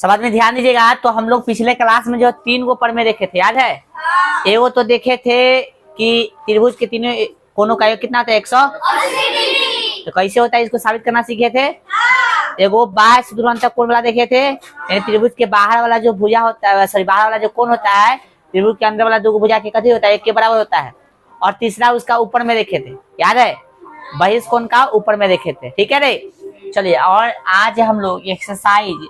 सब आदमी ध्यान दीजिएगा। तो हम लोग पिछले क्लास में जो 3 गो पर में देखे थे, याद है? एगो तो देखे थे कि त्रिभुज के तीनों कोनों का योग कितना होता है? 180। तो कैसे होता है इसको साबित करना सीखे थे। एगो बाह्य सुदूरांतक कोण वाला देखे थे, यानी त्रिभुज के बाहर वाला जो भुजा होता है, सॉरी बाहर वाला जो कोण होता है त्रिभुज के अंदर वाला 2 भुजा के कथी होता है? 1 के बराबर होता है। और तीसरा उसका ऊपर में देखे थे, याद है? बहिष्कोण का ऊपर में देखे थे, ठीक है रे। चलिए, और आज हम लोग एक्सरसाइज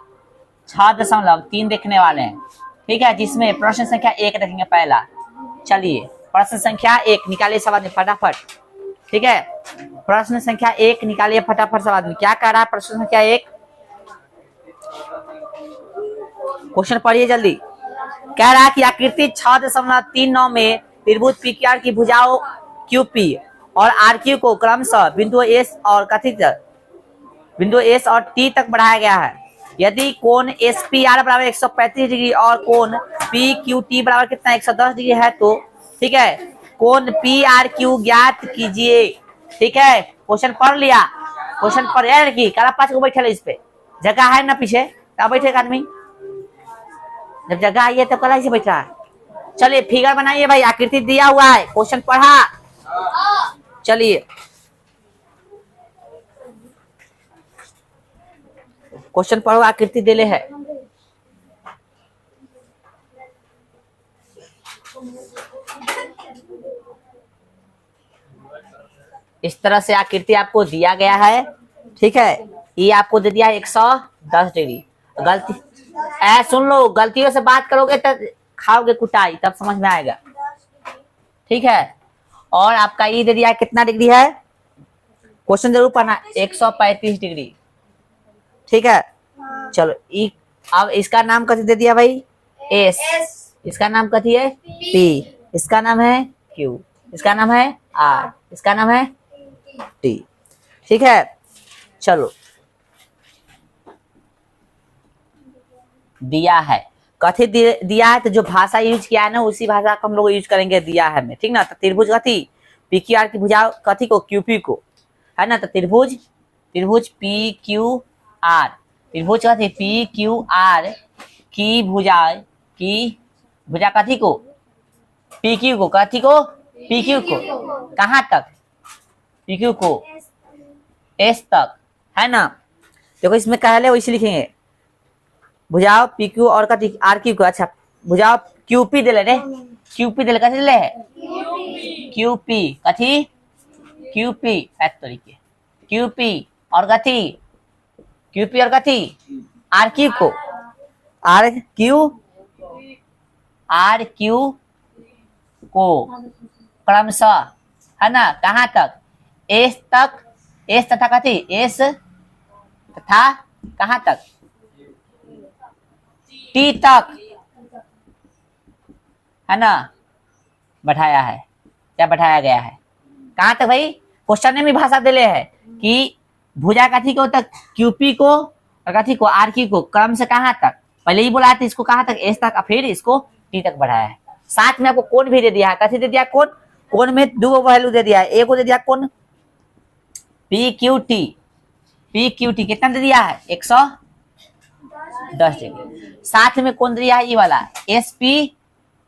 6.3 देखने वाले हैं, ठीक है, जिसमें प्रश्न संख्या 1 देखेंगे पहला। चलिए प्रश्न संख्या 1 निकालिए सब आदमी फटाफट, ठीक है। प्रश्न संख्या 1 निकालिए फटाफट सब आदमी। क्या कह रहा है प्रश्न संख्या 1? क्वेश्चन पढ़िए जल्दी। कह रहा है कि आकृति 6.39 में त्रिभुज पीक्यूआर की भुजाओं क्यूपी और आरक्यू को क्रमशः बिंदु एस और कथित बिंदु एस और टी तक बढ़ाया गया है। यदि कोण एस पी आर बराबर 135 डिग्री और कोण पी क्यू टी बराबर कितना 110 डिग्री है, तो ठीक है, कोण पी आर क्यू ज्ञात कीजिए, ठीक है। क्वेश्चन पढ़ लिया, क्वेश्चन पढ़ लड़की काला 5 को बैठे इस पे जगह है ना, पीछे क्या बैठे आदमी, जब जगह आई है तब कला से बैठा है। चलिए फिगर बनाइए भाई, आकृति दिया हुआ है, क्वेश्चन पढ़ा। चलिए क्वेश्चन पढ़ो, आकृति दिले है। इस तरह से आकृति आपको दिया गया है, ठीक है। ये आपको दे दिया 110 डिग्री। गलती सुन लो, गलतियों से बात करोगे तो खाओगे कुटाई, तब समझ में आएगा, ठीक है। और आपका ये दे दिया कितना डिग्री है, क्वेश्चन जरूर पढ़ना, 135 डिग्री, ठीक है। चलो अब इसका नाम कथी दे दिया भाई? एस। इसका नाम कथी है? पी। इसका नाम है क्यू। इसका नाम है आर। इसका नाम है टी, ठीक है। चलो दिया है, कथी दिया है, तो जो भाषा यूज किया है ना उसी भाषा को हम लोग यूज करेंगे, दिया है में, ठीक ना। तो त्रिभुज कथी पी क्यू आर की भुजा कथी को क्यूपी को, है ना। तो त्रिभुज पी क्यू आर, त्रिभुज कथी पी क्यू आर की भुजा कथी को? पी क्यू को, कथी को? पी क्यू को। कहाँ तक? पी क्यू को एस तक, है ना। देखो इसमें कहले वैसे लिखेंगे, भुजाओ पी क्यू और कथी आर क्यू को। अच्छा भुजाओ क्यूपी दिले रे, क्यूपी दिले, कथी दिले है? क्यूपी, कथी? क्यूपी तरीके, क्यूपी और कथी? क्यूपी और कथी? आर क्यू को, आर क्यू को क्रमशः, है ना, कहाँ तक? एस तक, एस तथा कथी? एस तथा कहाँ तक? टी तक, है ना, बढ़ाया है। क्या बढ़ाया गया है? कहाँ तक भाई? क्वेश्चन में भी भाषा दिले है कि भुजा कथी को तक? क्यूपी को और कथी को? आर क्यू को क्रम से कहाँ तक? पहले ही बोला था इसको कहाँ तक? एस तक, फिर इसको टी तक बढ़ाया है। साथ में आपको कोण भी दे दिया है, कथी दे दिया? कोण। कोण में 2 वैल्यू दे दिया है, एक को दे दिया कोण P Q T, P Q T कितना दे दिया है? 110 डिग्री। साथ में कौन दिया है? ये वाला एस पी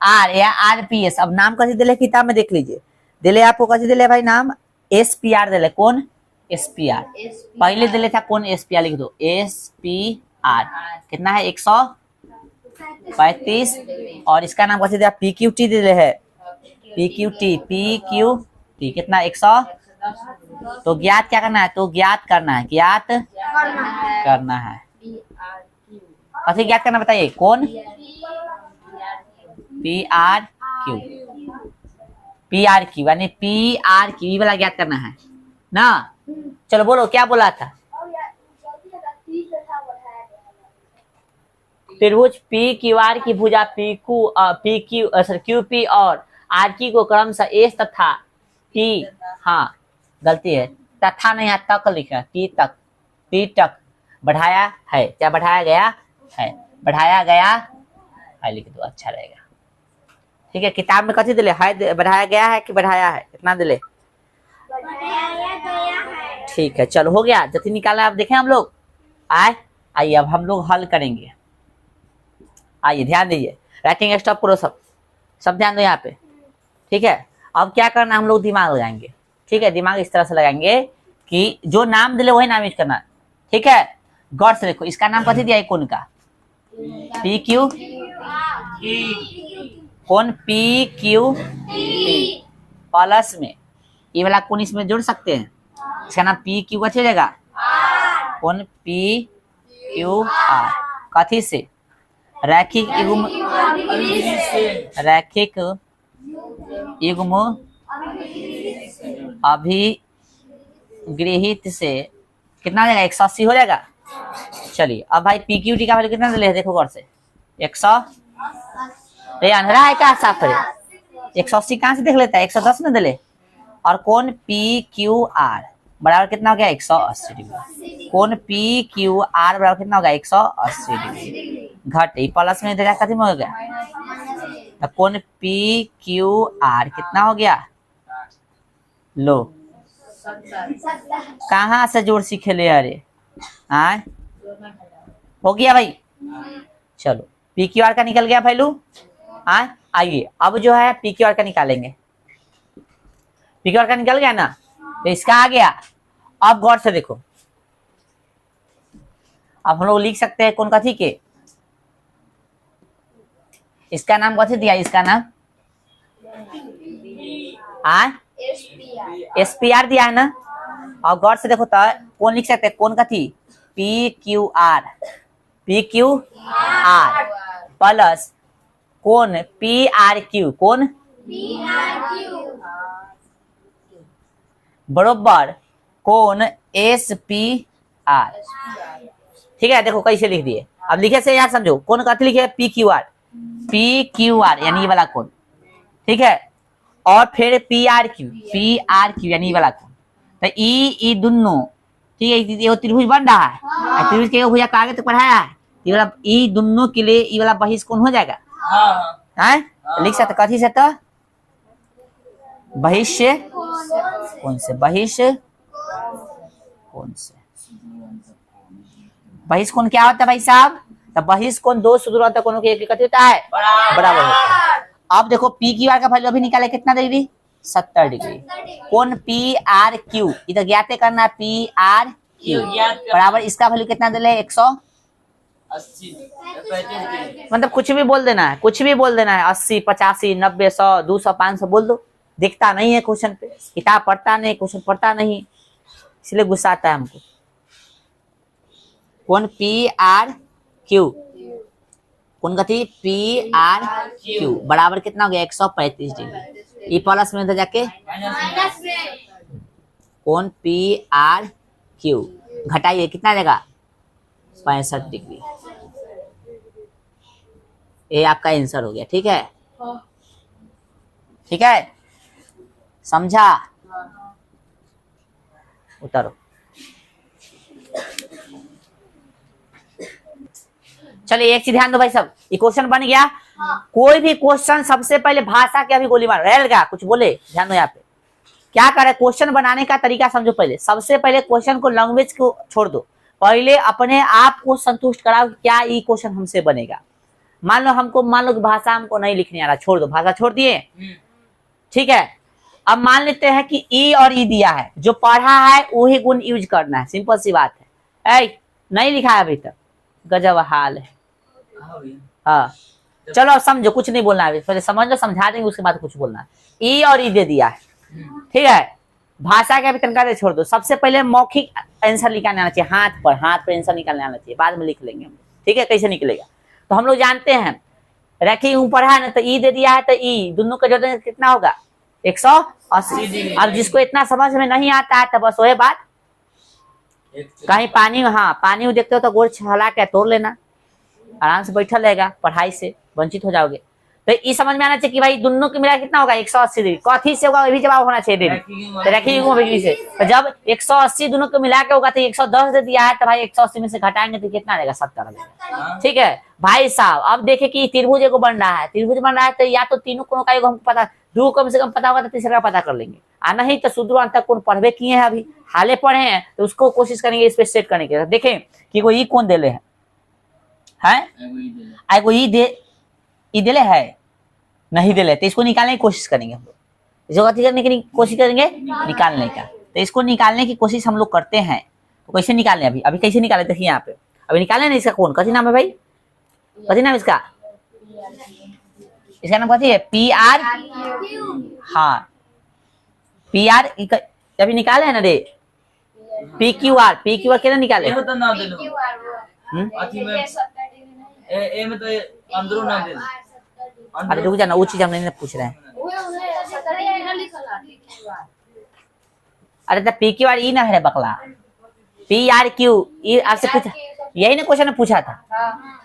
आर या आर पी एस। अब नाम कैसे दिले किताब में देख लीजिए, दिले आपको कैसे दिले भाई नाम? एस पी आर दिले। कौन? S P R. पहले दिले था कौन? एस पी आर, लिख दो एस पी आर। कितना है? 135। और इसका नाम कैसे दिया? पी क्यू टी दिले है, P Q T, P Q T कितना? 100। तो ज्ञात क्या करना है? तो ज्ञात करना है, ज्ञात करना है। कथी ज्ञात करना बताइए? कौन? P R Q, P R Q यानी पी आर क्यू वाला ज्ञात करना है ना। चलो बोलो क्या बोला था? त्रिभुज पी क्यू आर की भुजा पी क्यू क्यू पी और आर क्यू को क्रमशः एस तथा टी, हाँ गलती है, तथा नहीं, यहाँ तक लिखा, टी तक, टी तक बढ़ाया है। क्या बढ़ाया गया है? बढ़ाया गया है, लिख दो, अच्छा रहेगा, ठीक है। किताब में कथी दिले है? बढ़ाया गया है कि बढ़ाया है? कितना दिले? ठीक है, चलो हो गया। जति निकाला आप देखें हम लोग। आइए अब हम लोग हल करेंगे, आइए ध्यान दीजिए, राइटिंग स्टॉप करो, सब ध्यान दो यहाँ पे, ठीक है। अब क्या करना, हम लोग दिमाग लगाएंगे, ठीक है। दिमाग इस तरह से लगाएंगे कि जो नाम दिले वही नाम यूज करना, ठीक है। गौर से देखो, इसका नाम कथी दिया है, कौन का, पी क्यू, कौन पी क्यू पी, प्लस में ये वाला कौन इसमें जोड़ सकते हैं, इसका नाम पी क्यू कथी हो जाएगा, कौन पी क्यू आर, कथी से, रैखिक युग्म, रैखिक युग्म अभिगृहित से कितना हो जाएगा, 180 हो जाएगा। चलिए अब भाई पी क्यू टी का वैल्यू कितना दिले, देखो गौर से, 100, ये अंधेरा है क्या, साफ करे, 180 कहाँ से देख लेता है, 110 में दिले। और कौन पी क्यू आर बराबर कितना हो गया, 180 डिग्री। कौन पी क्यू आर बराबर कितना हो गया, 180 डिग्री। घट प्लस में कथी में हो गया, तो कौन पी क्यू आर कितना हो गया, लो कहाँ से जोड़ सीखे ले, अरे हाँ हो गया भाई। चलो पी क्यू आर का निकल गया वैल्यू। हाँ आइए अब जो है पी क्यू आर का निकालेंगे, पी क्यू आर का निकल गया ना, तो इसका आ गया। अब गौर से देखो, अब हम लोग लिख सकते हैं कौन कथी के, इसका नाम कथी दिया, इसका नाम एसपीआर दिया है ना। और गौर से देखो तो कौन लिख सकते हैं, कौन कथी, P Q R, P Q R plus कौन पी आर क्यू, कौन बरोबर कौन एस पी आर, ठीक है। देखो कैसे लिख दिए, अब लिखे से यार समझो, कौन कथी लिखे, P Q R, P Q R यानी ये वाला कौन, ठीक है। और फिर पी आर क्यू यानी ये वाला कौन, तो ई दोनों, ठीक है। ये त्रिभुज बन रहा है, त्रिभुज के भुजा का आगे तक पढ़ाया है, ये वाला ई दोनों के लिए ये वाला बहिष कौन हो जाएगा, है लिख सकते कथी से, तो बहिष्य कौन से, बहिष्य कौन से, बहिष्य कौन क्या होता है भाई साहब, तो बहिष्य कौन दो सूत्र होता है, कोनों के एक कथी होता है, बराबर होता है। अब देखो पी क्यू आर का वैल्यू अभी निकाले कितना डिग्री, 70 डिग्री। कौन पी आर क्यू, इधर ज्ञात करना, पी आर क्यू बराबर इसका वैल्यू कितना दिले, 180, मतलब कुछ भी बोल देना है, कुछ भी बोल देना है, 80 85 90 100 200 500 बोल दो, दिखता नहीं है क्वेश्चन पे, किताब पढ़ता नहीं, क्वेश्चन पढ़ता नहीं, इसलिए गुस्सा आता है हमको। कौन पी आर क्यू, कौन कथी, पी आर क्यू बराबर कितना हो गया, 135 डिग्री। ई प्लस में जाके कौन पी आर क्यू घटाइए कितना जाएगा, 65 डिग्री। ये आपका आंसर हो गया, ठीक है, ठीक है, समझा, उतारो। चलिए एक चीज ध्यान दो भाई सब, ये क्वेश्चन बन गया। कोई भी क्वेश्चन सबसे पहले भाषा के अभी गोली मार रहेगा, कुछ बोले ध्यान दो यहाँ पे, क्या करे, क्वेश्चन बनाने का तरीका समझो पहले। सबसे पहले क्वेश्चन को, लैंग्वेज को छोड़ दो, पहले अपने आप को संतुष्ट कराओ कि क्या ये क्वेश्चन हमसे बनेगा। मान लो कि भाषा हमको नहीं लिखने आ रहा, छोड़ दो, भाषा छोड़ दिए, ठीक है। अब मान लेते हैं कि ई और ई दिया है, जो पढ़ा है वही गुण यूज करना है, सिंपल सी बात है। नहीं लिखा है अभी तक, गजब हाल है। हाँ चलो अब समझो, कुछ नहीं बोलना है, पहले समझ लो, समझा देंगे उसके बाद कुछ बोलना। ई और ई दे दिया है, ठीक है। भाषा का भी तनका दे छोड़ दो, सबसे पहले मौखिक आंसर निकालने आना चाहिए, हाथ पर आंसर निकालने आना चाहिए, बाद में लिख लेंगे हम, ठीक है। कैसे निकलेगा तो हम लोग जानते हैं, रखी ऊपर है ना, तो ई दे दिया है, तो ई दोनों का जोड़ कितना होगा, 180। अब जिसको इतना समझ में नहीं आता है तो बस वही बात, कहीं पानी, हाँ पानी देखते हो तो गोड़ छला के तोड़ लेना, आराम से बैठा रहेगा, पढ़ाई से वंचित हो जाओगे। तो ये समझ में आना चाहिए कि भाई दोनों के मिला कितना होगा, 180 डिग्री। कथी से होगा, भी जवाब होना चाहिए तो रखी डिग्री से। तो जब 180 दोनों को मिला के होगा तो 110 दे दिया है, तो भाई 180 में से घटाएंगे तो कितना रहेगा, 70 रहेगा, ठीक है भाई साहब। अब देखे कि त्रिभुज को बन रहा है, त्रिभुज बन रहा है तो या तो तीनों कोणों का योग हमको पता, दो कम से कम पता होगा तो तीसरा का पता कर लेंगे, और नहीं तो सूत्र अंतर कोण पढ़वे किए हैं, अभी हाले पढ़े हैं तो उसको कोशिश करेंगे इस पे सेट करने के। देखें कि कोई ई कोण दे हैं, है आई को ई दिले है नहीं दिले, तो इसको निकालने की कोशिश करेंगे हम लोग। इसको कथी करने की कोशिश करेंगे? निकालने का। तो इसको निकालने की कोशिश हम लोग करते हैं। तो कैसे निकालें? अभी कैसे निकाले? देखिए यहाँ पे अभी निकाले ना। इसका कौन कथी नाम है भाई? कथी नाम इसका? इसका नाम कथी है? PR। हाँ PR अभी निकाले है ना रे। PQR केना निकाले? अरे रुक जाना, वो चीज हम नहीं पूछ रहे हैं। अरे तो PQR ई ना है बकला। PRQ ये आपसे पूछा, यही ना क्वेश्चन में पूछा था।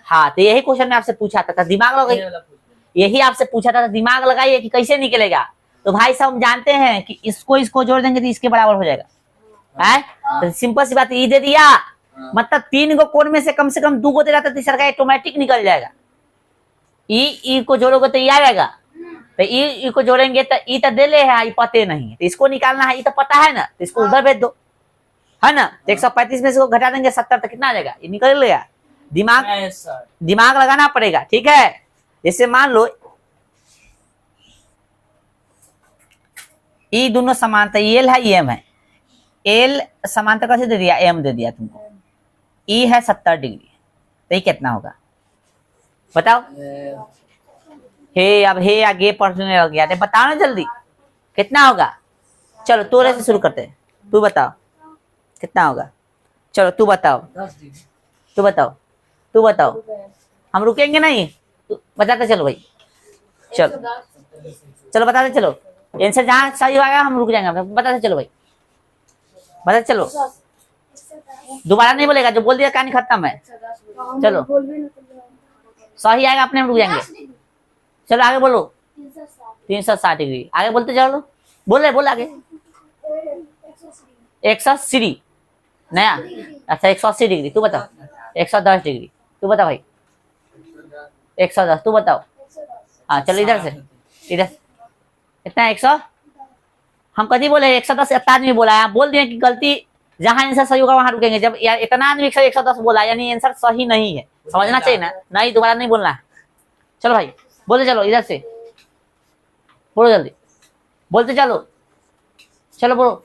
हाँ तो यही क्वेश्चन में आपसे पूछा था, दिमाग लगाइए। यही आपसे पूछा था, दिमाग लगाइए कि कैसे निकलेगा। तो भाई साहब हम जानते हैं कि इसको जोड़ देंगे तो इसके बराबर हो जाएगा। है तो सिंपल सी बात, ई दे दिया मतलब 3 को कोण में से कम 2 को दे रहा था, तीसरा का ऑटोमेटिक निकल जाएगा। ई को जोड़ोगे तो ई आ जाएगा। तो ई को जोड़ेंगे तो ई तो दे ले है, ई पते नहीं है, तो इसको निकालना है। ई तो पता है ना, तो इसको उधर भेज दो, है ना। तो 135 में से इसको घटा देंगे 70, तो कितना आ जाएगा? ये निकल लेगा। दिमाग लगाना पड़ेगा, ठीक है। जैसे मान लो ये दोनों समांतर एल है, एम है। एल समांतर कैसे दे दिया? एम दे दिया तुमको। ई है 70 डिग्री, तो ये कितना होगा बताओ? हे अब हे आगे पढ़ने लग गया, बताओ ना जल्दी कितना होगा। चलो तोरे से शुरू करते हैं, तू बताओ कितना होगा। चलो तू बताओ, तू बताओ। हम रुकेंगे नहीं, बताते चलो भाई। चलो बताते चलो, आंसर जहाँ सही होगा हम रुक जाएंगे। बताते चलो भाई, बताते चलो। दोबारा नहीं बोलेगा, जो बोल दिया कहानी खत्म है। चलो सही आएगा अपने हम रुक जाएंगे। चलो आगे बोलो। 360 डिग्री आगे बोलते चलो। बोल आगे। 180 नया। अच्छा 180 डिग्री तू बताओ। 110 डिग्री तू बता भाई। 110 तू बताओ। हाँ चलो इधर से, इधर कितना? 100 हम कभी बोले 110 आदमी बोला है, बोल दिए कि गलती जहां आंसर सही होगा वहां रुकेंगे। जब यार इतना आदमी 110 बोला यानी आंसर सही नहीं है, समझना चाहिए ना। नहीं दोबारा नहीं बोलना है। चलो भाई बोलते चलो, इधर से बोलो जल्दी, बोलते चलो बोलो।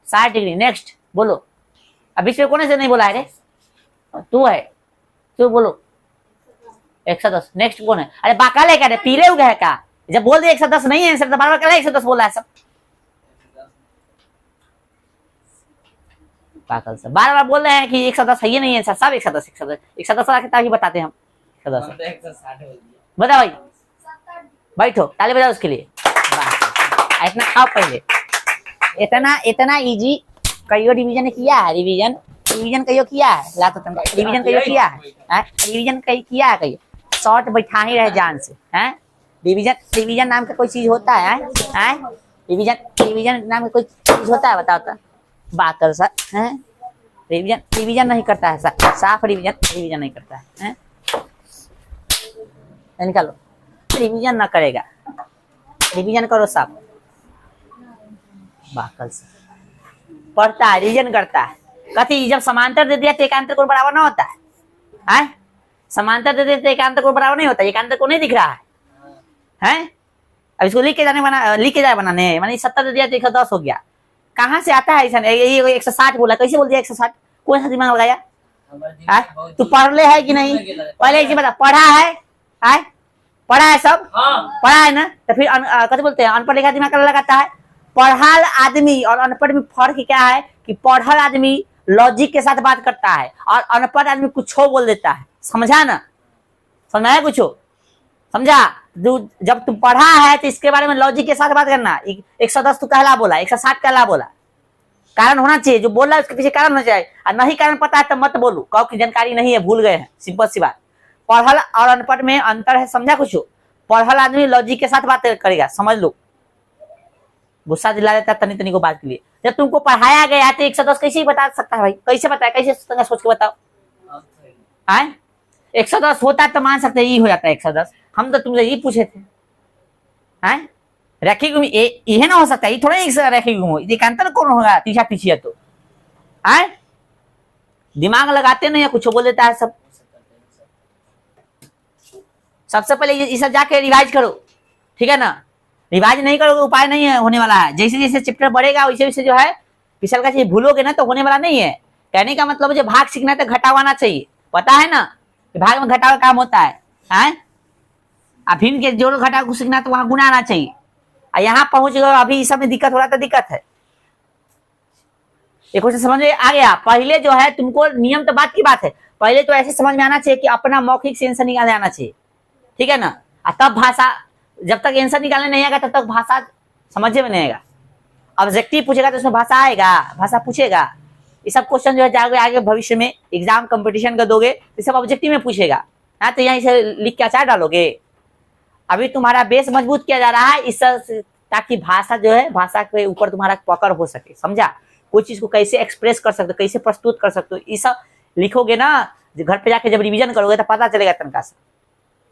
60 डिग्री नेक्स्ट बोलो। अब बीच में कोने से नहीं बोला है रे? तू है, तू बोलो। 110 नेक्स्ट कौन है? अरे बाकाल है क्या रे? पीले हो गए का? जब बोल दिया 110 नहीं है आंसर तो बार बार 110 बोला है सब। पागल से बार बार बोल रहे हैं कि 110 है ही नहीं है आंसर। सब 110 कितना ही बताते हैं हम। 110 बता भाई, बैठो ताली बजाओ उसके लिए। इतना खाओ पहले। इतना इजी कईयो रिवीजन किया है। रिवीजन कईयो किया है। ला तो रिवीजन कईयो किया है। रिवीजन कई किया है कईयो। शॉर्ट बैठा ही रहे जान से। हैं रिवीजन नाम का कोई चीज होता है? रिवीजन नाम का कोई चीज होता है? बताओ तो। बात सा है। रिवीजन नहीं करता है। साफ रिवीजन नहीं करता है। निकालो। रिवीजन ना करेगा, रिवीजन करो साफ। बाकल से पढ़ता है, रिवीजन करता है। कथी जब समांतर दे दिया तो एकांतर कोण बराबर ना होता है? समांतर दे दिया तो एकांतर कोण बराबर नहीं होता। एकांतर कोण नहीं दिख रहा है? अब इसको लिख के जाए बनाने। मानी 70 दे दिया तो 110 हो गया। कहाँ से आता है ऐसा? 160 बोला, कैसे बोल दिया 160? कौन सा दिमाग लगाया? तू पढ़ ले है कि नहीं? पहले इसे बता, पढ़ा है? पढ़ा है सब? पढ़ा है ना? तो फिर कैसे बोलते हैं? अनपढ़ लिखा दिमाग लगाता है। पढ़ल आदमी और अनपढ़ में फर्क क्या है? कि पढ़ल आदमी लॉजिक के साथ बात करता है और अनपढ़ आदमी कुछ बोल देता है। समझा ना? समझाया कुछ? समझा? जब तुम पढ़ा है तो इसके बारे में लॉजिक के साथ बात करना। 110 तू कहला बोला, 160 कहला बोला। कारण होना चाहिए, जो बोल रहा है उसके पीछे कारण होना चाहिए। और नहीं कारण पता है तो मत बोलो, कहो कि जानकारी नहीं है, भूल गए हैं। सिंपल सी बात। पढ़ल और अनपढ़ में अंतर है, समझा कुछ? पढ़ल आदमी लॉजिक के साथ बात करेगा, समझ लो। गुस्सा दिला देता है तनी को बात के लिए। जब तुमको पढ़ाया गया तो 110 कैसे ही बता सकता है भाई? कैसे बताया? कैसे सोच के बताओ। 110 होता है तो मान सकते ही हो जाता है 110। हम तो तुमसे ये पूछे थे। रखी घूमी ये ना हो सकता है? ये थोड़ा एक रखी घूमो, एकांतर कौन होगा? पीछे तो दिमाग लगाते नहीं है, कुछ बोल देता है सब। सबसे पहले ये सब जाके रिवाइज करो, ठीक है ना। रिवाइज नहीं करोगे उपाय नहीं है होने वाला है। जैसे जैसे चैप्टर बढ़ेगा वैसे वैसे जो है पिछल का चीज भूलोगे ना तो होने वाला नहीं है। कहने का मतलब जो भाग सीखना है तो घटाव आना चाहिए, पता है ना कि भाग में घटाव काम होता है। भिन्न के जोड़ घटाव को सीखना तो वहां गुना आना चाहिए। यहाँ पहुंच गए अभी इस सब में दिक्कत हो रहा तो दिक्कत है। एक क्वेश्चन समझ में आ गया। पहले जो है तुमको नियम तो बात की बात है, पहले तो ऐसे समझ में आना चाहिए कि अपना मौखिक से आंसर निकालने आना चाहिए, ठीक है ना। तब भाषा, जब तक आंसर निकालने नहीं आएगा तब तक भाषा समझ में नहीं आएगा। ऑब्जेक्टिव पूछेगा तो उसमें भाषा आएगा, भाषा पूछेगा। ये सब क्वेश्चन जो है जाओगे आगे भविष्य में एग्जाम कंपटीशन का दोगे ये सब ऑब्जेक्टिव में पूछेगा। तो यहाँ इसे लिख के आचार डालोगे। अभी तुम्हारा बेस मजबूत किया जा रहा है इस ताकि भाषा जो है भाषा के ऊपर तुम्हारा पकड़ हो सके, समझा। कोई चीज को कैसे एक्सप्रेस कर सकते हो, कैसे प्रस्तुत कर सकते हो, ये सब लिखोगे ना। घर पे जाके जब रिवीजन करोगे तो पता चलेगा तनका से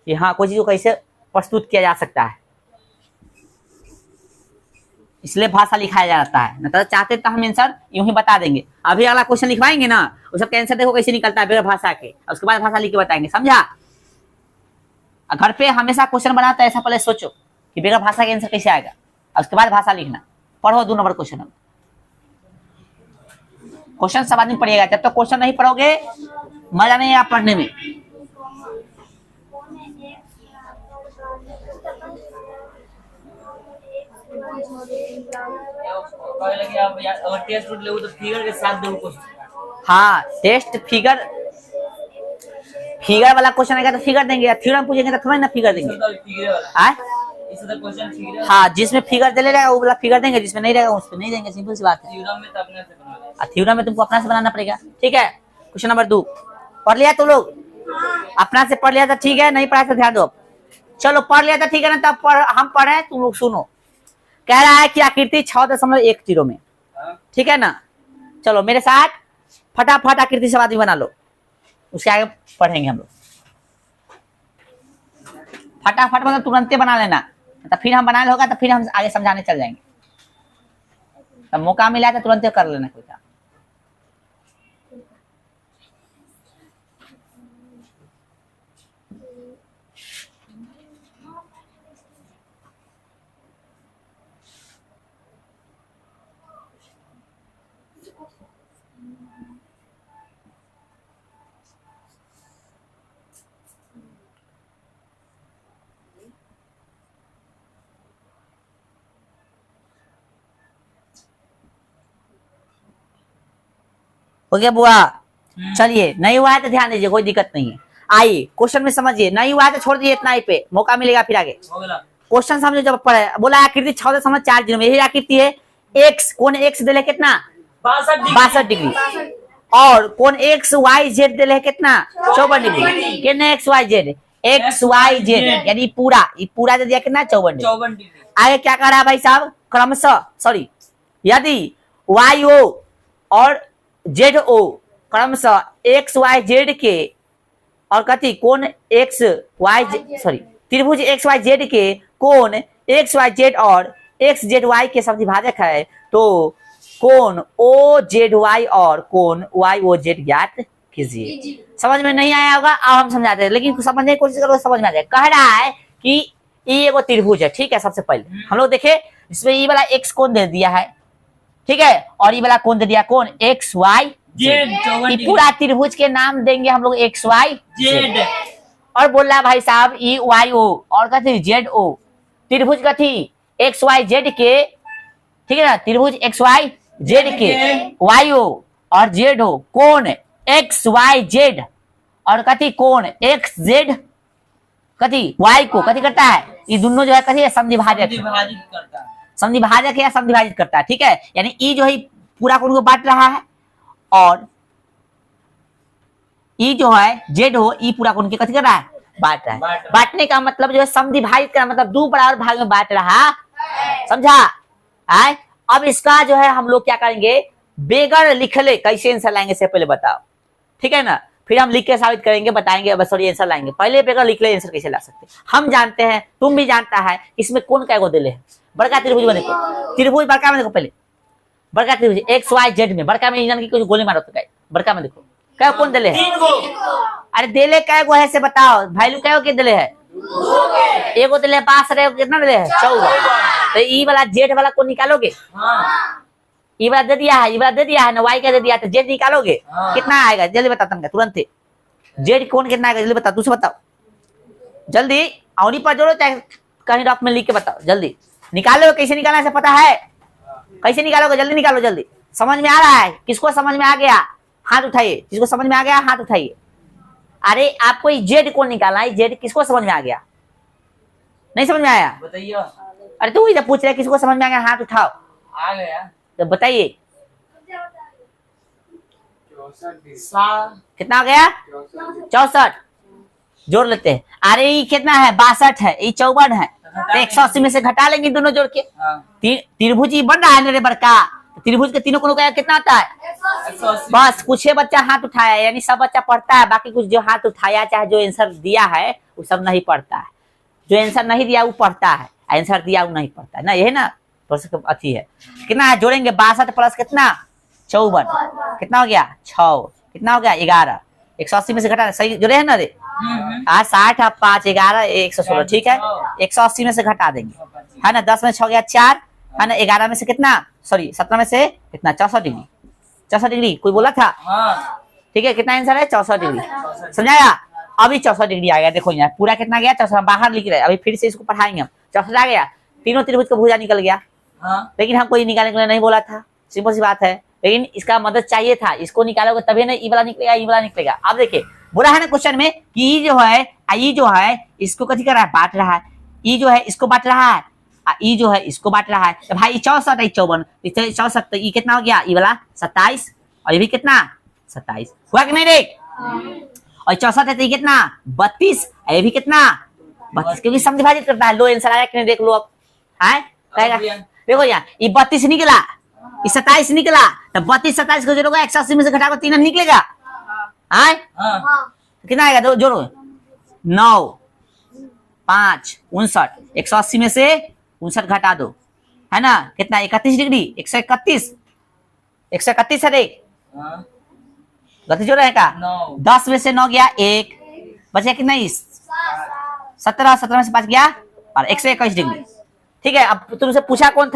कि हाँ कोई चीज को कैसे प्रस्तुत किया जा सकता है। इसलिए भाषा लिखाया जाता है, न तो चाहते तो हम आंसर यूं ही बता देंगे। अभी अगला क्वेश्चन लिखवाएंगे ना उस सबका आंसर देखो कैसे निकलता है बगैर भाषा के, उसके बाद भाषा लिख के बताएंगे, समझा। घर पे हमेशा क्वेश्चन बनाते ऐसा पहले सोचो कि बगैर भाषा के आंसर कैसे आएगा, उसके बाद भाषा लिखना। पढ़ो 2 नंबर क्वेश्चन। क्वेश्चन सब आदमी पढ़िएगा, जब तक क्वेश्चन नहीं पढ़ोगे मजा नहीं आएगा पढ़ने में। हाँ टेस्ट फिगर वाला क्वेश्चन आएगा तो फिगर देंगे, थ्योरम पूछेंगे तो थोड़ा ना फिगर देंगे। हाँ जिसमें फिगर दे रहेगा वो वाला फिगर देंगे, जिसमें नहीं रहेगा उस पर नहीं देंगे, सिंपल सी बात है। थ्योरम में तुमको अपना से बनाना पड़ेगा, ठीक है। क्वेश्चन नंबर 2 पढ़ लिया तो लोग अपना से पढ़ लिया तो ठीक है, नहीं पढ़ा तो ध्यान दो। चलो पढ़ लिया तो ठीक है ना, तब हम पढ़े तुम लोग सुनो। कह रहा है कि आकृति 6.10 में, ठीक है ना। चलो मेरे साथ फटाफट आकृति सब आदमी बना लो, उसके आगे पढ़ेंगे हम लोग। फटाफट मतलब तुरंते बना लेना, तो फिर हम बनाने होगा तो फिर हम आगे समझाने चल जाएंगे। तब मौका मिला तो तुरंत कर लेना कोई काम। हो गया बुआ। चलिए नहीं हुआ है तो ध्यान दीजिए, कोई दिक्कत नहीं है। आइए क्वेश्चन में समझिए, नहीं हुआ है तो छोड़ दीजिए, इतना ही पे मौका मिलेगा फिर आगे। क्वेश्चन समझो। जब पढ़े बोला आकृति 6.4 में, यही आकृति है। एक्स कोण एक्स दिले कितना 62 डिग्री, और कोण एक्स वाई जेड दिले कितना 54 डिग्री। कितने X Y Z, X Y Z यानी पूरा दे दिया कितना 54 डिग्री। आगे क्या कह रहा है भाई साहब, क्रमशः सॉरी यदि वाई ओ और जेड ओ क्रमशः एक्स वाई जेड के और कथी कोण एक्स वाई सॉरी त्रिभुज एक्स वाई जेड के कोण एक्स वाई जेड और एक्स जेड वाई के समद्विभाजक है, तो कोण ओ जेड वाई और कोण वाई ओ जेड ज्ञात कीजिए। समझ में नहीं आया होगा, अब हम समझाते हैं, लेकिन समझने की कोशिश करो समझ में आ जाए। कह रहा है कि ये एगो त्रिभुज है, ठीक है। सबसे पहले हम लोग देखे इसमें ये वाला एक्स कोण दे दिया है, ठीक है, और ये वाला कोण दे दिया कौन एक्स वाई जेड। पूरा त्रिभुज के नाम देंगे हम लोग एक्स वाई जेड। और बोल रहा भाई साहब ई वाई ओ और कथी जेड ओ, त्रिभुज कथी एक्स वाई जेड के, ठीक है ना। त्रिभुज एक्स वाई जेड के वाई ओ और जेड ओ कोण एक्स वाई जेड और कथी कोण एक्स जेड कथी वाई को कथी करता है, ये दोनों जो है कथी समद्विभाजक करता है, समद्विभाजक या समद्विभाजित करता है, ठीक है। यानी ई जो है पूरा कोण को बांट रहा है, और ई जो है जेड हो ई पूरा कोण के कथी कर रहा है बांट रहा है। बांटने का मतलब जो है समद्विभाजित का मतलब 2 बराबर भाग में बांट रहा है, समझा। आए अब इसका जो है हम लोग क्या करेंगे, बेगर लिख ले कैसे आंसर लाएंगे से पहले बताओ, ठीक है ना। फिर हम लिख के साबित करेंगे, बताएंगे बस सॉरी आंसर लाएंगे। पहले बेगर लिख ले आंसर कैसे ला सकते हम जानते हैं, तुम भी जानता है। इसमें कौन क्या को दिले है, बड़का त्रिभुज में देखो, त्रिभुज बड़का में देखो, पहले बड़का त्रिभुज एक्स वाई जेड में बड़का में इंजन की कुछ गोली मारो तो बड़का में देखो क्या कौन दिले है। अरे दिले क्या गो है से बताओ, वैल्यू क्या के दिले है एक को दिले 62 कितना दिले है 14। तो ई वाला जेड वाला को निकालोगे, ई वाला दे दिया है, ई वाला दे दिया है ना, वाई का दे दिया, तो जेड निकालोगे कितना आएगा जल्दी बता तुमका तुरंत। जेड कौन कितना आएगा जल्दी बता, दूसरा बताओ जल्दी, औनी पर जोड़ो चाहे कहीं रफ में लिख के बताओ जल्दी। निकालो, कैसे निकालना है पता है, कैसे निकालोगे जल्दी निकालो जल्दी। समझ में आ रहा है, किसको समझ में आ गया हाथ उठाइए, जिसको समझ में आ गया हाथ उठाइए। अरे आपको जेड कौन निकालना है, जेड किसको समझ में आ गया, नहीं समझ में आया बताइए। अरे तू इधर पूछ रहे किसको समझ में आ गया हाथ उठाओ, आ गया तो बताइए कितना हो गया 64 जोड़ लेते हैं। अरे ये कितना है 62 है, ये 54 है, तो 180 में से घटा लेंगे दोनों जोड़ के। त्रिभुज ही बन रहा है मेरे बड़का, त्रिभुज के तीनों कोनों का कितना आता है, 180। बस कुछ बच्चा हाथ उठाया, यानी सब बच्चा पढ़ता है, बाकी कुछ जो हाथ उठाया चाहे जो आंसर दिया है वो सब नहीं पढ़ता है, जो आंसर नहीं दिया वो पढ़ता है, आंसर दिया वो नहीं पढ़ता है ना, यही ना अच्छी है। कितना है जोड़ेंगे 62 प्लस कितना 54 कितना हो गया 6, कितना हो गया 11, 180 में से घटा सही जोड़े है ना रे, 60 अब 5 11 116 ठीक है, 180 में से घटा देंगे है ना, 10 में 6 गया 4 है ना, 11 में से कितना सॉरी 17 में से कितना 64 डिग्री, 64 डिग्री कोई बोला था ठीक है, कितना आंसर है 64 डिग्री, समझाया। अभी 64 डिग्री आ गया, देखो यहाँ पूरा कितना गया 64, बाहर लिख रहे, अभी फिर से इसको पढ़ाएंगे हम। 64 आ गया, तीनों त्रिभुज का भुजा निकल गया, लेकिन हमको ये निकालने के लिए नहीं बोला था, सिंपल सी बात है, लेकिन इसका मदद चाहिए था, इसको निकालोगे तभी ना ई वाला निकलेगा, ई वाला निकलेगा। अब देखिए बोला है ना क्वेश्चन में कि ई जो है ई जो है इसको कथी कर रहा है बांट रहा है, ई जो है इसको बांट रहा है, ई जो है इसको बांट रहा है, तो भाई 64 है 54 64, तो ई कितना हो गया ई वाला 27 और ये भी कितना 27 हुआ कि नहीं देख, और 64 है तो ये कितना 32, ये भी कितना 32, क्योंकि सम विभाजित करता है। लो आंसर आया कि नहीं देख लो अब है, देखो यहाँ ये 32 निकला, ये 27 निकला, तो 32 27 को जोड़ोगे 180 में से घटाकर 3 निकलेगा है, कितना आएगा दो जोड़ो 9 5 59, 180 में से 59 घटा दो है ना, कितना 31 डिग्री 131 131 है देख गति जोड़ रहेगा 10 में से 9 गया 1 बचा कितना 17 17 में से 5 गया और 121 डिग्री ठीक है। अब तुमसे पूछा कौन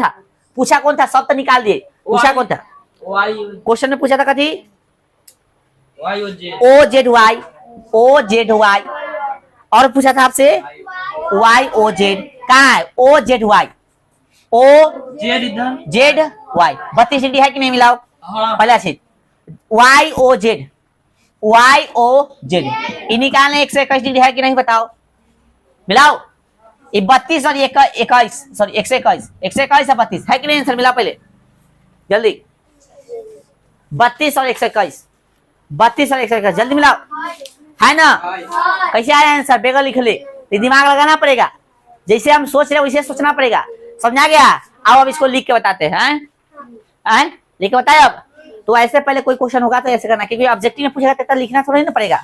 था सब तो निकाल दिए, पूछा कौन था क्वेश्चन में पूछा था कथी ओ जेड वाई, और पूछा था आपसे वाई ओ जेड, कहाँ है O Z Y, O Z Y 32 degree है कि नहीं मिलाओ पहला चीज, वाई ओ जेड ये निकालने 121 डिग्री है कि नहीं बताओ, मिलाओ ये 32 और 21 सॉरी 121 है 32 है कि नहीं आंसर मिला पहले जल्दी, 32 और 121 जल्दी मिलाओ है ना, कैसे आया आंसर बेगा लिख ले, दिमाग लगाना पड़ेगा, जैसे हम सोच रहे हैं वैसे सोचना पड़ेगा, समझा गया। अब इसको लिख के बताते हैं लिख के बताए। अब तो ऐसे पहले कोई क्वेश्चन होगा तो ऐसे करना, क्योंकि ऑब्जेक्टिव में पूछेगा तो लिखना थोड़ा ही ना पड़ेगा,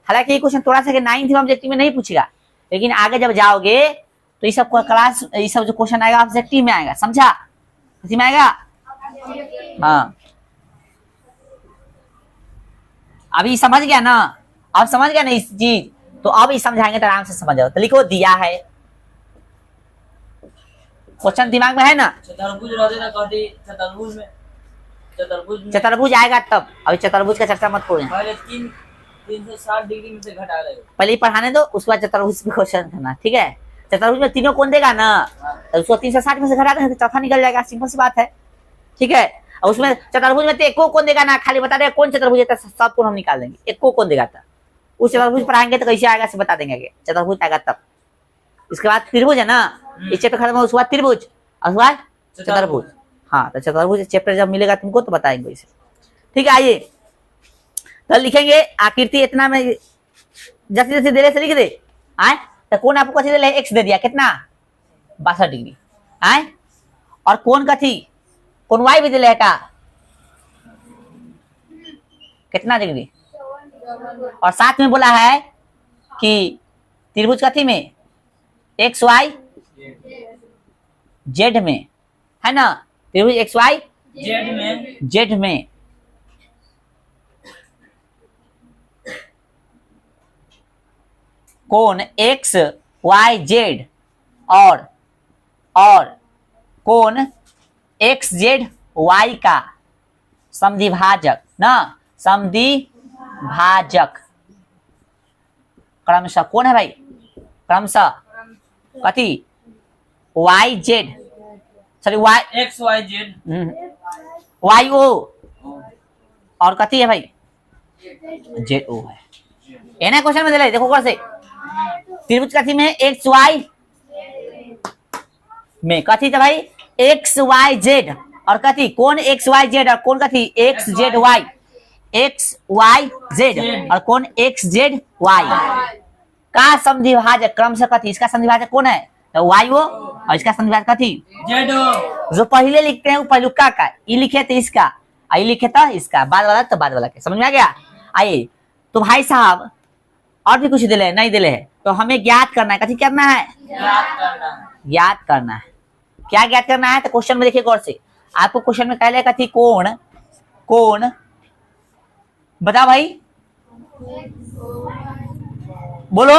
हालांकि ये क्वेश्चन थोड़ा सा 9th में ऑब्जेक्टिव में नहीं पूछेगा, लेकिन आगे जब जाओगे तो ये सब क्लास ये सब जो क्वेश्चन आएगा ऑब्जेक्टिव में आएगा, समझा इसी में आएगा। हाँ अभी समझ गया ना, अब समझ गया ना इस चीज, तो अब ये समझाएंगे तो आराम से समझ जाओ। तो लिखो दिया है, क्वेश्चन दिमाग में है ना, चतुर्भुज आएगा तब, अभी चतुर्भुज का चर्चा मत करो, 360 डिग्री में से घटा दो, पहले ही पढ़ाने दो उसके बाद चतुर्भुज पे क्वेश्चन करना ठीक है। चतुर्भुज में तीनों कौन देगा ना, तो उसको 360 में से घटा देंगे तो चौथा निकल जाएगा, सिंपल सी बात है ठीक है। और उसमें चतुर्भुज में तो एक को कौन देगा ना, खाली बता दे कौन चतुर्भुज है, सब को हम निकाल देंगे, एक को कौन देगा था उस चतुर्भुज पढ़ाएंगे तो कैसे आएगा से बता देंगे आगे, चतुर्भुज आएगा तब। इसके बाद त्रिभुज है ना, इस चैप्टर खत्म हो उसके बाद त्रिभुज और उसके बाद चतुर्भुज, हाँ तो चतुर्भुज चैप्टर जब मिलेगा तुमको तो बताएंगे इसे ठीक है। आइए तो लिखेंगे आकृति इतना में जैसे जैसे दे से लिख दे आए, तो कौन आपको कथी दे एक्स दे दिया कितना 62 डिग्री आए, और कौन कथी कौन वाई भी दिले का कितना डिग्री, और साथ में बोला है कि त्रिभुज कथी में एक्स वाई जेड में है ना, त्रिभुज एक्स वाई जेड में कोण एक्स वाई जेड और कोण एक्स जेड वाई का समद्विभाजक ना, समद्विभाजक क्रमशः कौन है भाई, क्रमशः कथी Y Z sorry Y X Y Z Y O और कथी है भाई जेड ओ है। ये ना क्वेश्चन में दे देखो ऊपर से त्रिभुज कथी में एक्स वाई में कथी था भाई एक्स वाई जेड और कथी कौन एक्स वाई जेड और कौन कथी X Z Y, X Y Z और कौन एक्स जेड वाई का समद्विभाजक क्रमशः कथी, इसका समद्विभाजक कौन है तो वाई ओ और इसका समद्विभाजक कथी जेड ओ। जो पहले लिखते हैं वो पहलुका का, ये लिखे थे इसका आई लिखे था इसका, बाद वाला तो बाद वाला के, समझ में आ गया। आइए तो भाई साहब और भी कुछ दिले नहीं दिले है तो हमें ज्ञात करना है, कथी करना है ज्ञात करना है। क्या ज्ञात करना है तो क्वेश्चन में देखिए गौर से, आपको क्वेश्चन में कहले कथी कोण कोण बता भाई बोलो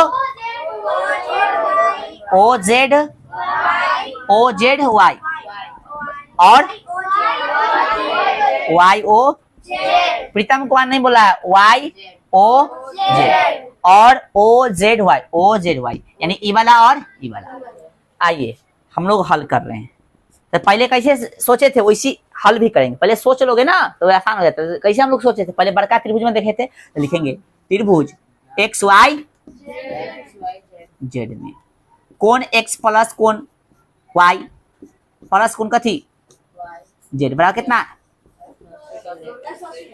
ओ जेड वाई और वाई ओ प्रीतम कुमार नहीं बोला है वाई ओ जेड और ओ जेड वाई यानी ई वाला और ई वाला। आइए हम लोग हल कर रहे हैं तो पहले कैसे सोचे थे वैसी हल भी करेंगे, पहले सोच लोगे ना तो आसान हो जाता है। कैसे हम लोग सोचे थे पहले बड़का त्रिभुज में देखे थे तो लिखेंगे त्रिभुज एक्स वाई जेड में कौन एक्स प्लस कौन वाई प्लस कौन कथी जेड बराबर कितना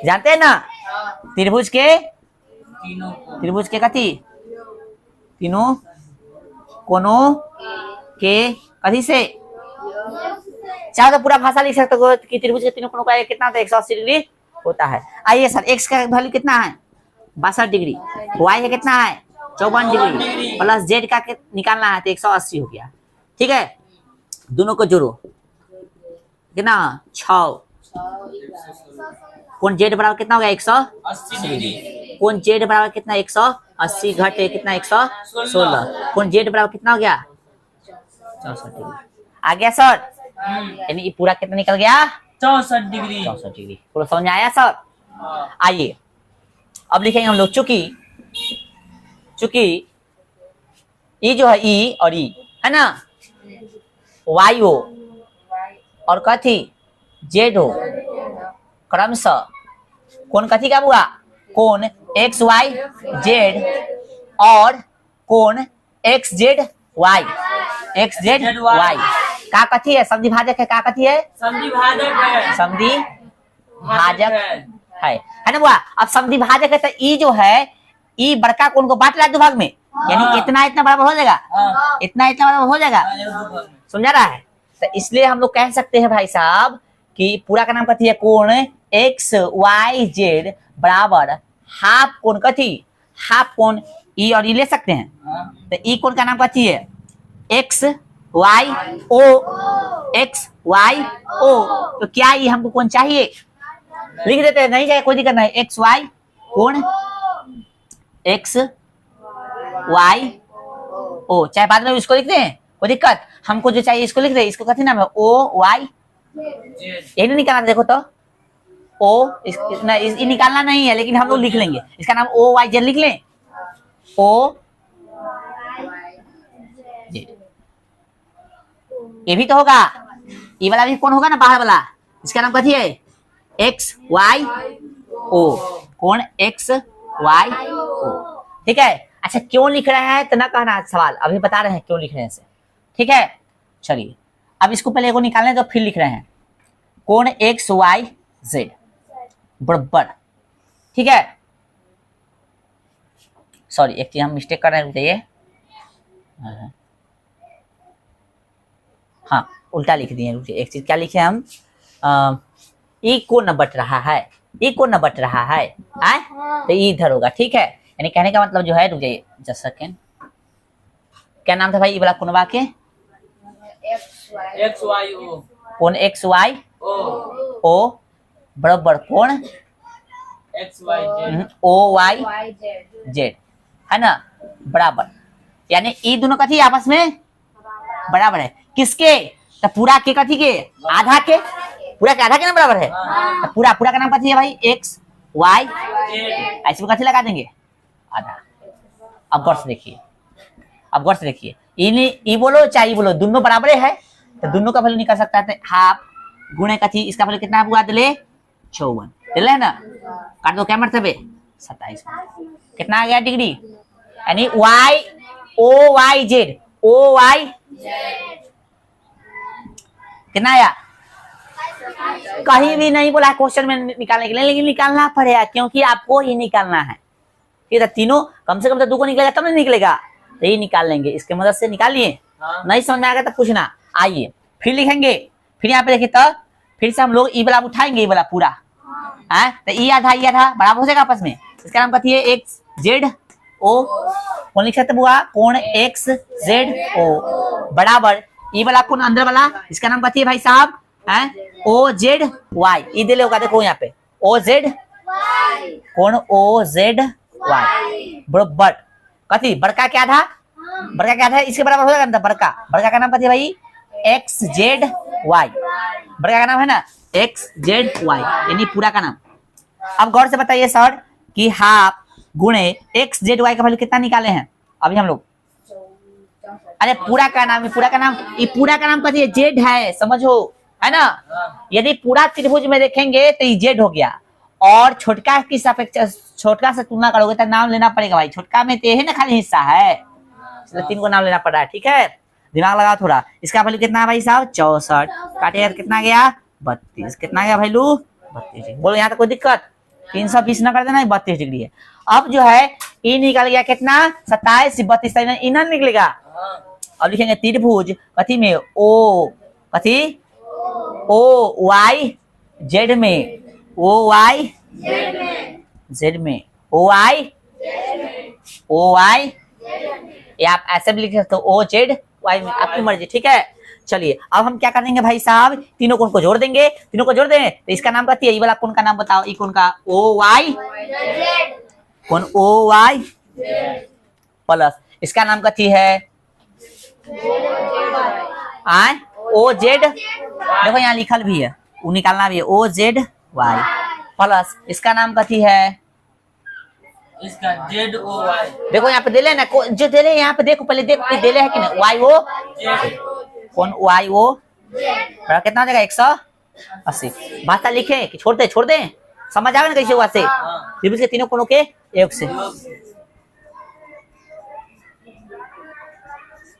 जानते हैं ना त्रिभुज के कथी तीनों कोनों के कथी से चाहे तो पूरा भाषा लिख सकते हो कि त्रिभुज के तीनों कोनों का कितना होता है 180 डिग्री होता है। आइए सर एक्स का वैल्यू कितना है 62 डिग्री, वाई का कितना है 54 डिग्री प्लस जेड का निकालना है तो 180 हो गया। ठीक है दोनों को जोड़ो कितना 6 कौन जेड बराबर कितना हो गया 80 डिग्री, कौन जेड बराबर कितना 180 घटे कितना 116 कौन जेड बराबर कितना हो गया 64 डिग्री आ गया सर। यानी ये पूरा कितना निकल गया 64 डिग्री। 64 डिग्री पूरा समझ में आया सर। आइए अब लिखेंगे हम लोग चूंकि ई जो है ई और ई है ना वाई ओ और कथी जेड ओ क्रमशः कौन कथी का हुआ कौन एक्स वाई जेड और कौन एक्स जेड वाई का कथी है समद्विभाजक है, का कथी है समद्विभाजक है ना बुआ। अब समद्विभाजक है तो ई जो है ई बड़का कोण को बांट रहा है दो भाग में यानी इतना बराबर हो जाएगा इतना बराबर हो जाएगा समझा रहा है। तो इसलिए हम लोग कह सकते हैं भाई साहब कि पूरा का नाम कथी है कोण एक्स वाई जेड बराबर हाफ कोण कथी हाफ कोण ई और ई ले सकते हैं तो ई कोण का नाम कथी है एक्स वाई ओ तो क्या ये हमको कौन चाहिए लिख देते हैं नहीं चाहिए कोई दिक्कत नहीं एक्स वाई कौन एक्स वाई ओ चाहे बाद में इसको लिख दें कोई दिक्कत, हमको जो चाहिए इसको लिख दे इसको कथी नाम है ओ वाई यही नहीं निकालना देखो तो ओ ये निकालना नहीं है लेकिन हम लोग लिख लेंगे इसका नाम ओ वाई जेड लिख लें ओ ये भी तो होगा ये वाला भी कौन होगा ना बाहर वाला इसका नाम कथी है एक्स वाई ओ कौन एक्स वाई ओ ठीक है। अच्छा क्यों लिख रहे हैं तो ना कहना सवाल अभी बता रहे हैं क्यों लिख रहे हैं इसे ठीक है। चलिए अब इसको पहले को निकालने तो फिर लिख रहे हैं कौन एक्स वाई जेड बराबर ठीक है। सॉरी एक चीज हम मिस्टेक कर रहे हैं बताइए हाँ उल्टा लिख दिए रुकिए एक चीज क्या लिखे हम ई को न बट रहा है ई को न बट रहा है तो ई इधर होगा ठीक है। यानी कहने का मतलब जो है रुक जाइए जस्ट सेकेंड क्या नाम था भाई ई वाला कोनवा के एक्स वाई ओ कौन एक्स वाई ओ बराबर कौन X Y Z O Y Z है ना बराबर यानी ई दोनों कथी आपस में बराबर है। किसके? तो पूरा के कथी के? आधा के। पूरा के आधा के ना बराबर है। तो पूरा पूरा का नाम कथी है भाई? X Y. ऐसे में कथी लगा देंगे? आधा। अब गौर से देखिए, अब गौर से देखिए, ई बोलो चाहे ई बोलो, दोनों बराबर है, तो दोनों का वैल्यू निकल सकता है। हाफ गुणे कथी, इसका वैल्यू कितना हुआ? दिले 54 दिले ना, काट दो, क्या मतलब है? 27। कितना आ गया डिग्री? यानी Y O Y Z, O Y कितना आया? कहीं भी नहीं बोला क्वेश्चन में निकालने के लिए, लेकिन निकालना पड़ेगा क्योंकि आपको ये निकालना है। ठीक है, तीनों कम से कम तो 2 को निकलेगा तब नहीं निकलेगा, तो ये निकाल लेंगे, इसके मदद से निकालिए। नहीं समझ में आएगा तो पूछना। आइए फिर लिखेंगे, फिर यहाँ पे देखिए, तो फिर से हम लोग ई वाला उठाएंगे, ई वाला पूरा है, तो ई आधा बराबर हो जाएगा आपस में। इसका नाम कथी है? X Z O. कौन लिख सकते बुआ? कोण एक्स जेड ओ बराबर ई वाला कोण अंदर वाला, इसका नाम कथी है भाई साहब? है ओ जेड वाई। ई दे होगा, देखो यहाँ पे ओ जेड कोण ओ जेड वाई बराबर कथी? बड़का क्या था? बड़का क्या था? इसके बराबर हो जाएगा। बड़का बड़का का नाम कथी है भाई? X Z Y. बड़का का नाम है ना एक्स जेड वाई, यानी पूरा का नाम। अब गौर से बताइए सर कि हाफ गुणे एक्स जेड वाई का वैल्यू कितना निकाले हैं अभी हम लोग? अरे पूरा का नाम, पूरा का नाम, ये पूरा का नाम कथी है? जेड है, समझो, है ना। यदि पूरा त्रिभुज में देखेंगे तो ये जेड हो गया, और छोटका की सापेक्ष छोटका से तुलना करोगे तो नाम लेना पड़ेगा भाई। छोटका में ते है ना खाली हिस्सा है, इसलिए 3 को नाम लेना पड़ रहा है। ठीक है, दिमाग लगाओ थोड़ा। इसका वैल्यू कितना है भाई साहब? 64 काटे तो कितना गया? 32। कितना गया वैल्यू? 32। बोलो यहाँ तक कोई दिक्कत? 320 ना कर देना, 32 डिग्री है। अब जो है ई निकल गया कितना? 27 32 इधर निकलेगा। अब लिखेंगे त्रिभुज कथी में? ओ कथी? ओ वाई जेड में, ओ वाई जेड में, ओ वाई ये आप ऐसे भी लिख सकते हो, ओ जेड वाई में, आपकी मर्जी। ठीक है, चलिए अब हम क्या करेंगे भाई साहब? तीनों कोण को जोड़ देंगे। तीनों को जोड़ दें तो इसका नाम कथी है? ये वाला कोण का नाम बताओ। ई कोण का? ओ वाई कोण ओ वाई प्लस इसका नाम कथी है? आय ओ जेड। देखो यहाँ लिखल भी है, वो निकालना भी है, ओ जेड वाई प्लस इसका नाम कथी है? इसका जेड ओ वाई। देखो यहाँ पे देले ना, जो देले यहाँ पे देखो, पहले देखो देले है कि नहीं? वाई ओ कौन? वाई ओ बड़ा कितना हो जाएगा? 180। भाषा लिखे कि छोड़ दे समझ आवे ना कैसे हुआ से? त्रिभुज के तीनों कोणों के योग से,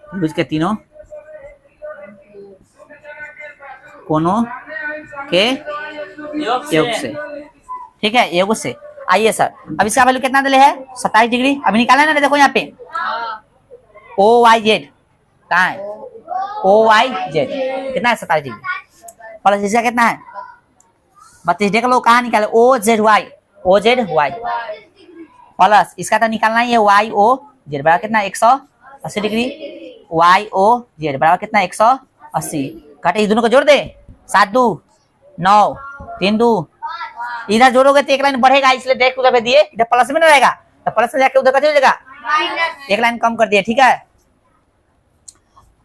त्रिभुज के तीनों कोणों के योग से। ठीक है, योग से। आइए सर, अब इसका वैल्यू कितना दिले है? 27 डिग्री। अभी निकाला ना, देखो यहाँ पे ओ वाई जेड कहाँ है? ओ वाई जेड कितना है? 27 डिग्री प्लस इसका कितना है? 32। देख लो कहाँ निकाले? O Z Y, O Z Y plus इसका तो निकालना ही है वाई ओ जेड बराबर कितना? 180 डिग्री। वाई ओ जेड बराबर कितना? 180। काटे, दोनों को जोड़ दे, 7 2 9 3 2। इधर जोड़ोगे तो एक लाइन बढ़ेगा, इसलिए देख उधर पे दिए, इधर प्लस में ना रहेगा, तो प्लस में जाके उधर का हो जाएगा, एक लाइन कम कर दिए। ठीक है,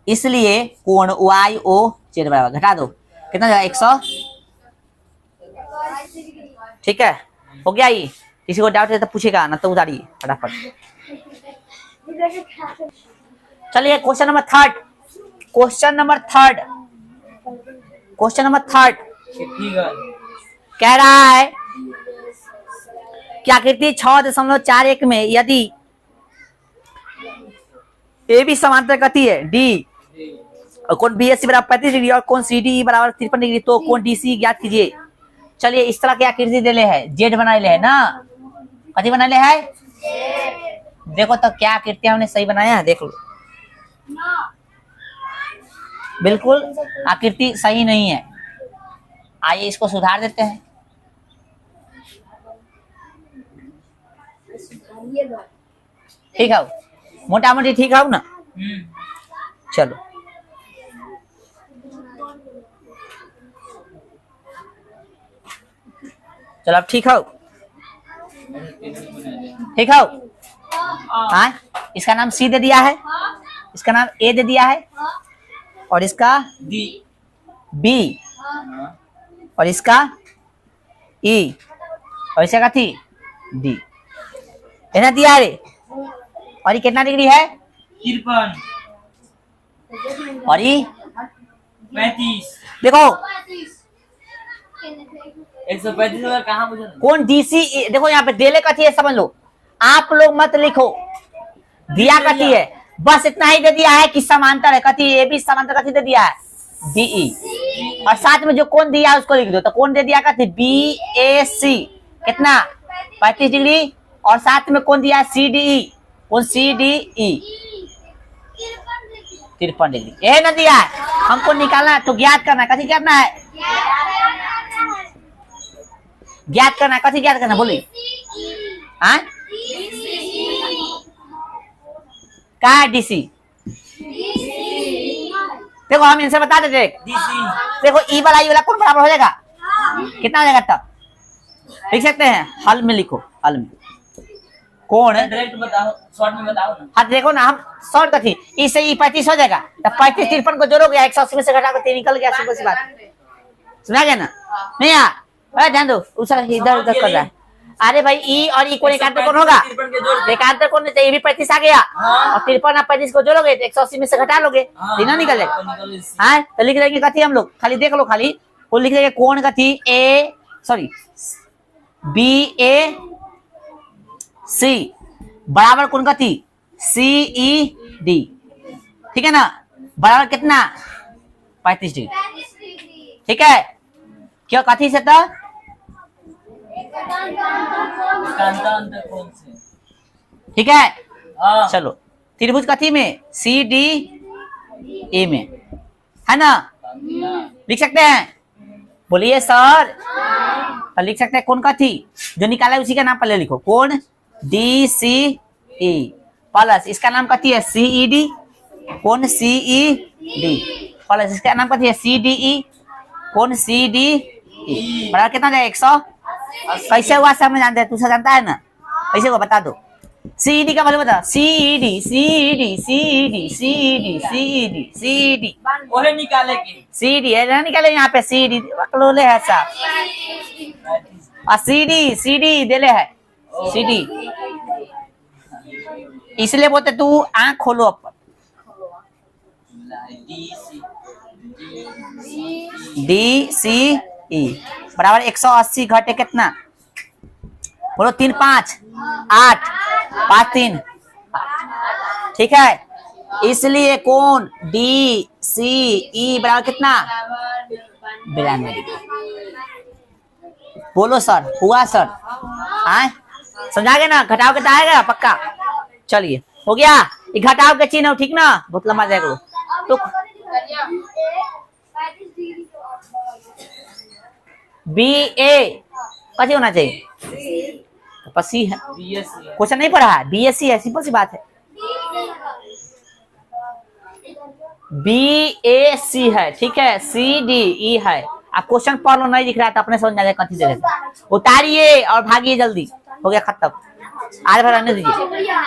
इसलिए कोण वाई ओ जेड बराबर घटा दो, कितना जाएगा? 100। ठीक है, हो गया। ये किसी को डाउट है तो पूछेगा, ना तो उतारिए फटाफट। चलिए क्वेश्चन नंबर 3। क्वेश्चन नंबर 3 कह रहा है कि आकृति 6.41 में यदि ए बी समांतर कथी है? डी, और कोण बी एस सी बराबर 35 डिग्री और कोण सी डी बराबर 53 डिग्री, तो कोण डी सी ज्ञात कीजिए। चलिए इस तरह की आकृति दे ले है, जेड बना ले है ना, कथी बना ले है? देखो तो क्या आकृति हमने सही बनाया है, देख लो। बिल्कुल आकृति सही नहीं है। आइए इसको सुधार देते हैं। ठीक है, मोटा मोटी ठीक है ना? चलो चलो अब ठीक है, ठीक है। हाँ, इसका नाम सी दे दिया है, इसका नाम ए दे दिया है, और इसका डी बी, और इसका ई, और इसका कथी डी। इतना दिया रे। और ये कितना डिग्री है? 53 और ये 35 देखो 135 होगा कहाँ मुझे कौन डीसी, देखो यहाँ पे देले कथी है समझ लो, आप लोग मत लिखो, दिया कथी है, बस इतना ही दे दिया है कि समांतर है, कथी ए बी समांतर, कथी दे दिया है डीई, और साथ में जो कोण दिया है उसको लिख दो। तो कोण दे दिया कथी बी ए सी, कितना 35 डिग्री, और साथ में कौन दिया है सी डी ई, कौन सी डी ई 53 डिग्री, यह ना दिया है, हमको निकालना है, तो ज्ञात करना है, कथी करना है ज्ञात करना है, कथी ज्ञात करना बोली हाँ क्या है डीसी? देखो हम इनसे बता देते, डीसी देखो ई वाला कौन बराबर हो जाएगा, कितना हो जाएगा तब लिख सकते हैं, हल में लिखो, हल में कौन है, डायरेक्ट बताओ, शॉर्ट में बताओ ना। हाँ देखो ना, हम शॉर्ट का थी, इससे ई 35 हो जाएगा, तो 35 53 को जोड़ोगे 180 में से घटा के 3 निकल गया, सिंपल सी बात, सुना गया ना? नहीं यार, अरे ध्यान दो, दूसरा इधर उधर कर रहा है। अरे भाई ई और ई को एकांतर कौन होगा, 53 के जोड़ एकांतर कौन चाहिए, भी 35 आ गया, और 53 आप 35 को जोड़ोगे तो 180 में से घटा लोगे, तीनों निकल जाएगा। हाँ तो लिख देंगे कथी हम लोग, खाली देख लो, खाली वो लिख देंगे कौन कथी ए सॉरी बी ए सी बराबर कौन कथी सी ई डी, ठीक है ना, बराबर कितना 35 डिग्री, ठीक है, क्यों कथी से तो अंतर कौन से? ठीक है। हाँ चलो त्रिभुज कथी में सी डी ए में, है ना, लिख सकते हैं, बोलिए सर, तो लिख सकते हैं कौन कथी जो निकाला है उसी का नाम पहले लिखो, कौन डी सी ई प्लस इसका नाम कथी है सी ई डी, कौन सी ई डी प्लस इसका नाम कथी है सी डी ई, कौन सी डी ई, बराबर कितना जाएगा 100, कैसे हुआ सब में जानते हैं, तू सब जानता है ना, कैसे को बता दो, सी डी का मतलब बता, C D C D C D C D C D C D, वही निकाले की सी डी है ना, निकाले यहाँ पे सी डी बकलोले है साहब, और सी डी देले है सी डी, इसलिए बोलते तू आंख खोलो अपन, डी सी ई बराबर 180 घटे कितना, बोलो 3 5 8 5 3, ठीक है, इसलिए कौन डी सी ई बराबर कितना 92 डिग्री। बोलो सर, हुआ सर, आए समझा गए ना, घटाव के आएगा पक्का, चलिए हो गया, ये घटाव के चिन्ह हो, ठीक ना, बहुत लंबा जाएगा तो बी ए कैसे होना चाहिए, पसी है, बीएससी है। क्वेश्चन नहीं पढ़ा है, बीएससी है, सिंपल सी बात है, बी ए सी है, ठीक है, सी डी ई है, आप क्वेश्चन पढ़ लो, नहीं दिख रहा है तो अपने समझ जाएगा कथी जगह, उतारिए और भागिए जल्दी, हो गया खत्म, आज भर रहने दीजिए।